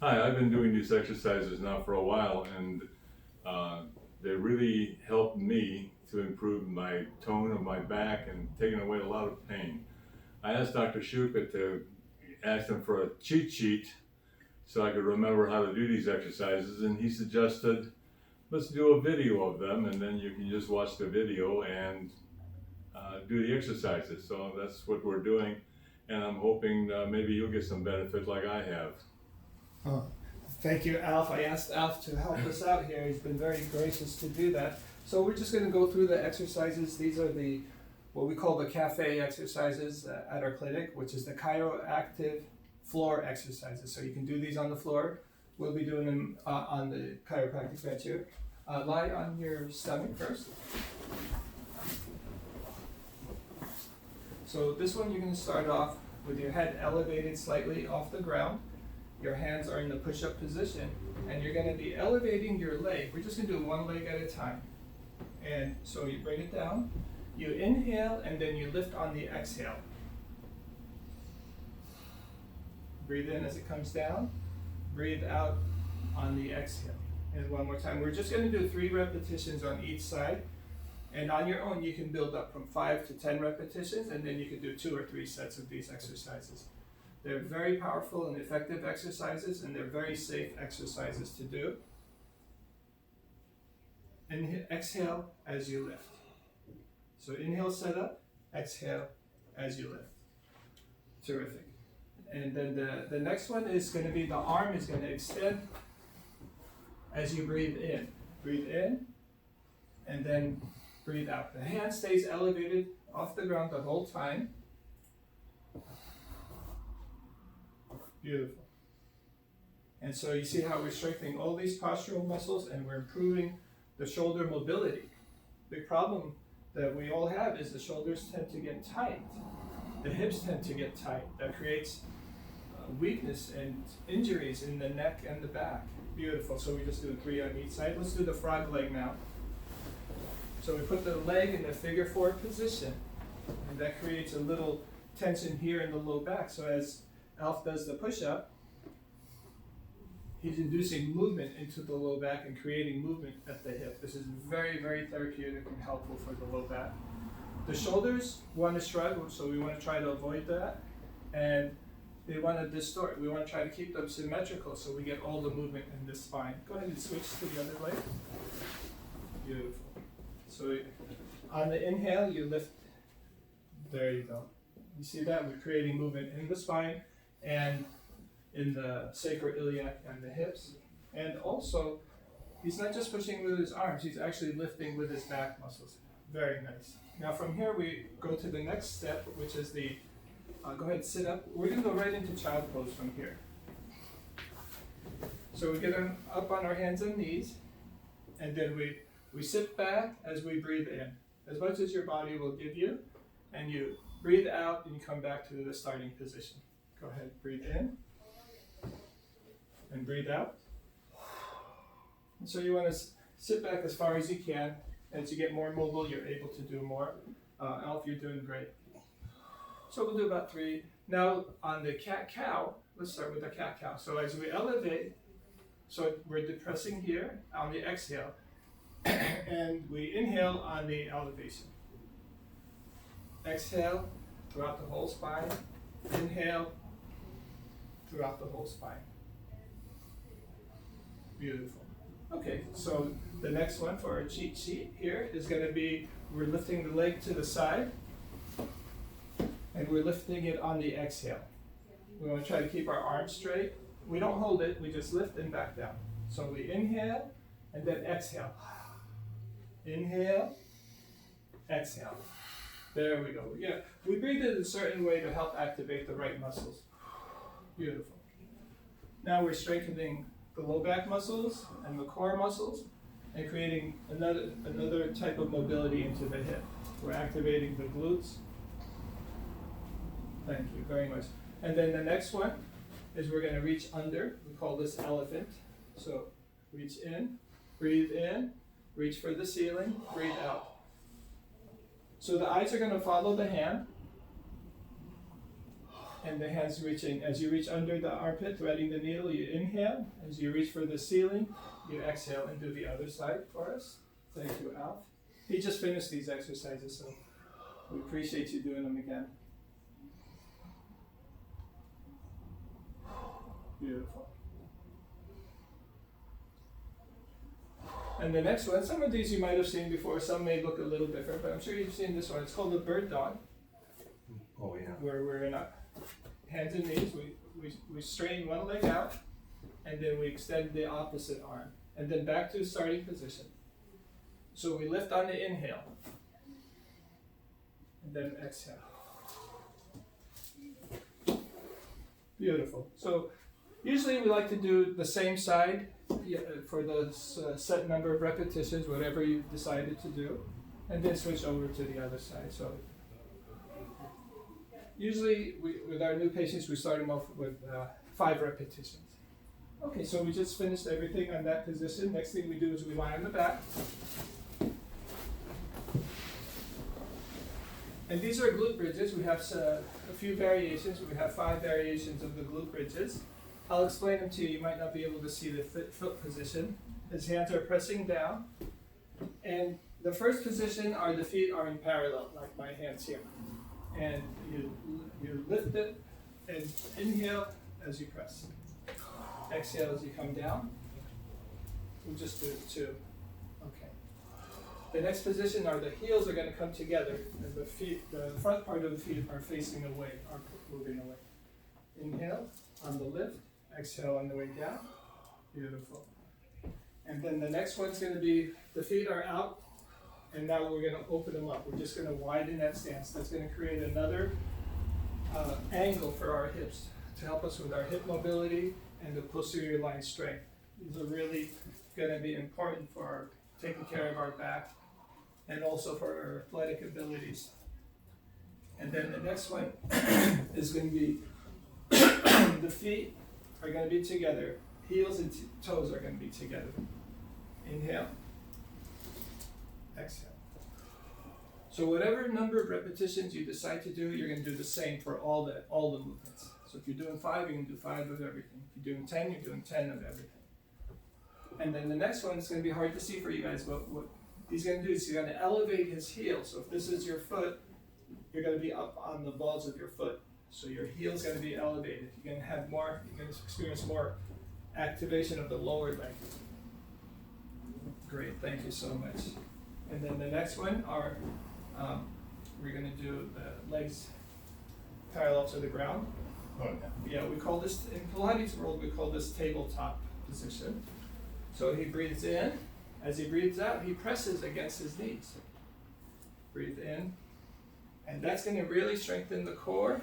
Hi, I've been doing these exercises now for a while, and they really helped me to improve my tone of my back and taking away a lot of pain. I asked Dr. Shouka to ask him for a cheat sheet so I could remember how to do these exercises, and he suggested let's do a video of them, and then you can just watch the video and do the exercises. So that's what we're doing, and I'm hoping maybe you'll get some benefit like I have. Oh, thank you, Alf. I asked Alf to help us out here. He's been very gracious to do that. So we're just going to go through the exercises. These are the what we call the cafe exercises at our clinic, which is the ChiroActive Floor Exercises. So you can do these on the floor. We'll be doing them on the chiropractic bench here. Lie on your stomach first. So this one you're going to start off with your head elevated slightly off the ground. Your hands are in the push-up position, and you're going to be elevating your leg. We're just going to do one leg at a time. And so you bring it down, you inhale, and then you lift on the exhale. Breathe in as it comes down, breathe out on the exhale. And one more time. We're just going to do 3 repetitions on each side. And on your own, you can build up from 5 to 10 repetitions, and then you can do 2 or 3 sets of these exercises. They're very powerful and effective exercises, and they're very safe exercises to do. And exhale as you lift. So inhale, set up, exhale as you lift. Terrific. And then the next one is going to be the arm is going to extend as you breathe in. Breathe in, and then breathe out. The hand stays elevated off the ground the whole time. Beautiful. And so you see how we're strengthening all these postural muscles and we're improving the shoulder mobility. The problem that we all have is the shoulders tend to get tight. The hips tend to get tight. That creates weakness and injuries in the neck and the back. Beautiful. So we just do 3 on each side. Let's do the frog leg now. So we put the leg in the figure 4 position, and that creates a little tension here in the low back. So as Alf does the push-up, he's inducing movement into the low back and creating movement at the hip. This is very, very therapeutic and helpful for the low back. The shoulders want to shrug, so we want to try to avoid that. And they want to distort. We want to try to keep them symmetrical so we get all the movement in the spine. Go ahead and switch to the other leg. Beautiful. So on the inhale, you lift. There you go. You see that? We're creating movement in the spine and in the sacroiliac and the hips. And also, he's not just pushing with his arms, he's actually lifting with his back muscles. Very nice. Now from here, we go to the next step, which is the, go ahead, sit up. We're going to go right into child pose from here. So we get up on our hands and knees, and then we sit back as we breathe in, as much as your body will give you, and you breathe out and you come back to the starting position. Go ahead, breathe in, and breathe out. And so you want to sit back as far as you can. As you get more mobile, you're able to do more. Alf, you're doing great. So we'll do about 3. Now on the cat-cow, let's start with the cat-cow. So as we elevate, so we're depressing here on the exhale, and we inhale on the elevation. Exhale throughout the whole spine. Inhale throughout the whole spine. Beautiful. Okay, so the next one for our cheat sheet here is going to be, we're lifting the leg to the side, and we're lifting it on the exhale. We want to try to keep our arms straight. We don't hold it, we just lift and back down. So we inhale, and then exhale. Inhale, exhale. There we go. Yeah, we breathe in a certain way to help activate the right muscles. Beautiful. Now we're strengthening the low back muscles and the core muscles and creating another type of mobility into the hip. We're activating the glutes. Thank you very much. And then the next one is we're going to reach under. We call this elephant. So reach in, reach for the ceiling, breathe out. So the eyes are going to follow the hand. And the hands reaching, as you reach under the armpit, threading the needle, you inhale. As you reach for the ceiling, you exhale and do the other side for us. Thank you, Alf. He just finished these exercises, so we appreciate you doing them again. Beautiful. And the next one, some of these you might have seen before, some may look a little different, but I'm sure you've seen this one. It's called the bird dog. Oh, yeah. Where we're in a hands and knees, we straighten one leg out, and then we extend the opposite arm, and then back to the starting position. So we lift on the inhale, and then exhale. Beautiful. So usually we like to do the same side for the set number of repetitions, whatever you decided to do, and then switch over to the other side. So usually with our new patients, we start them off with 5 repetitions. Okay, so we just finished everything on that position. Next thing we do is we lie on the back. And these are glute bridges. We have a few variations. We have 5 variations of the glute bridges. I'll explain them to you. You might not be able to see the foot position. His hands are pressing down. And the first position are the feet are in parallel, like my hands here. And you lift it and inhale as you press. Exhale as you come down. We'll just do 2. Okay. The next position are the heels are going to come together, and the feet, the front part of the feet are facing away, are moving away. Inhale on the lift. Exhale on the way down. Beautiful. And then the next one's going to be the feet are out. And now we're going to open them up. We're just going to widen that stance. That's going to create another angle for our hips to help us with our hip mobility and the posterior line strength. These are really going to be important for our taking care of our back and also for our athletic abilities. And then the next one is going to be the feet are going to be together. Heels and toes are going to be together. Inhale. Exhale. So whatever number of repetitions you decide to do, you're going to do the same for all the movements. So if you're doing 5, you can do 5 of everything. If you're doing 10, you're doing 10 of everything. And then the next one is going to be hard to see for you guys, but what he's going to do is he's going to elevate his heel. So if this is your foot, you're going to be up on the balls of your foot. So your heel's going to be elevated. You're going to have more, you're going to experience more activation of the lower leg. Great, thank you so much. And then the next one are, we're going to do the legs parallel to the ground. Oh, Yeah, we call this, in Pilates world, we call this tabletop position. So he breathes in. As he breathes out, he presses against his knees. Breathe in. And that's going to really strengthen the core,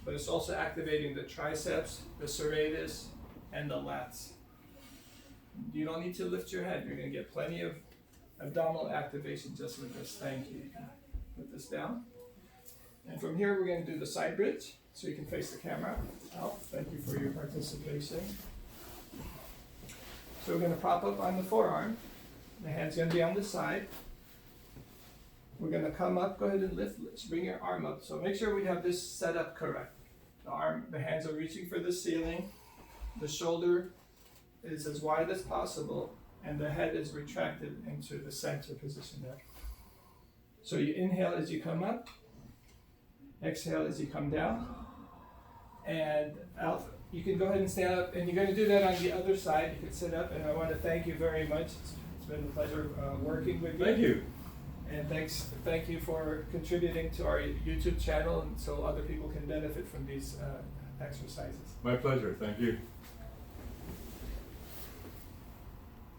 but it's also activating the triceps, the serratus, and the lats. You don't need to lift your head. You're going to get plenty of abdominal activation just with this. Thank you. You can put this down. And from here, we're going to do the side bridge, so you can face the camera. Al, thank you for your participation. So we're going to prop up on the forearm. The hand's going to be on the side. We're going to come up. Go ahead and lift. Let's bring your arm up. So make sure we have this set up correct. The hands are reaching for the ceiling. The shoulder is as wide as possible, and the head is retracted into the center position there. So you inhale as you come up, exhale as you come down, and out. You can go ahead and stand up, and you're going to do that on the other side. You can sit up, and I want to thank you very much. It's been a pleasure working with you. Thank you. And thank you for contributing to our YouTube channel, and so other people can benefit from these exercises. My pleasure. Thank you.